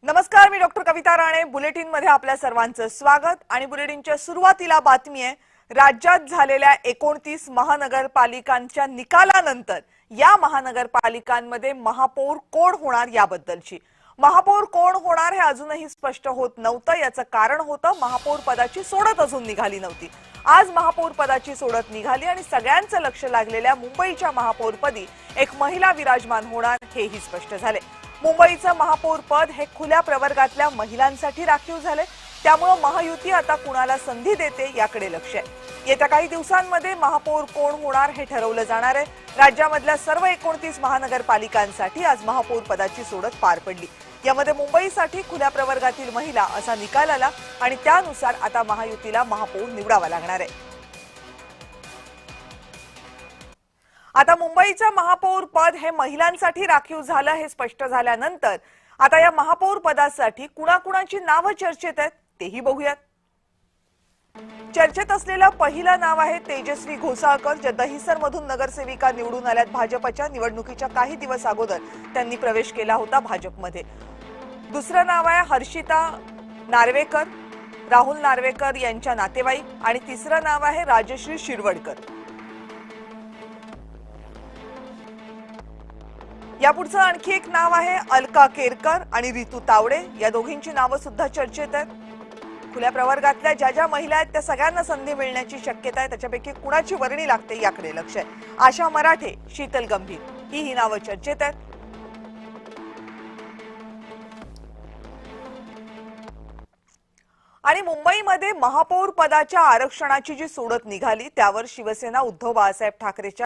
नमस्कार, मी डॉक्टर कविता राणे. बुलेटिन मध्ये आपल्या सर्वांचं स्वागत. आणि बुलेटिनच्या सुरुवातीला बातमी आहे राज्यात झालेल्या 29 महानगरपालिकांच्या निकालानंतर या महानगरपालिकांमध्ये महापौर कोण होणार याबद्दलची. महापौर कोण होणार हे अजूनही स्पष्ट होत नव्हतं. याचं कारण होतं महापौर पदाची सोडत अजून निघाली नव्हती. आज महापौर पदाची सोडत निघाली आणि सगळ्यांचं लक्ष लागलेल्या मुंबईच्या महापौरपदी एक महिला विराजमान होणार हेही स्पष्ट झाले. मुंबईचं महापौर पद हे खुल्या प्रवर्गातल्या महिलांसाठी राखीव झाले. त्यामुळे महायुती आता कुणाला संधी देते याकडे लक्ष आहे. येत्या काही दिवसांमध्ये महापौर कोण होणार हे ठरवलं जाणार आहे. राज्यामधल्या सर्व 29 महानगरपालिकांसाठी आज महापौर पदाची सोडत पार पडली. यामध्ये मुंबईसाठी खुल्या प्रवर्गातील महिला असा निकाल आला आणि त्यानुसार आता महायुतीला महापौर निवडावा लागणार आहे. आता मुंबईचं महापौर पद हे महिलांसाठी राखीव झालं हे स्पष्ट झाल्यानंतर आता या महापौर पदासाठी कुणाकुणाची नावं चर्चेत आहेत तेही बघूयात. चर्चेत असलेलं पहिलं नाव आहे तेजस्वी घोसाळकर, ज्या दहिसरमधून नगरसेविका निवडून आल्यात. भाजपच्या निवडणुकीच्या काही दिवस अगोदर त्यांनी प्रवेश केला होता भाजपमध्ये. दुसरं नाव आहे हर्षिता नार्वेकर, राहुल नार्वेकर यांच्या नातेवाईक. आणि तिसरं नाव आहे राजश्री शिरवडकर. यापुढचं आणखी एक नाव आहे अलका केरकर आणि रितू तावडे. या दोघींची नावं सुद्धा चर्चेत आहेत. खुल्या प्रवर्गातल्या ज्या ज्या महिला आहेत त्या सगळ्यांना संधी मिळण्याची शक्यता आहे. त्याच्यापैकी कुणाची वर्णी लागते याकडे लक्ष आहे. आशा मराठे, शीतल गंभीर ही नावं चर्चेत आहेत. आणि मुंबईमध्ये महापौर पदाच्या आरक्षणाची जी सोडत निघाली त्यावर शिवसेना उद्धव बाळासाहेब ठाकरेच्या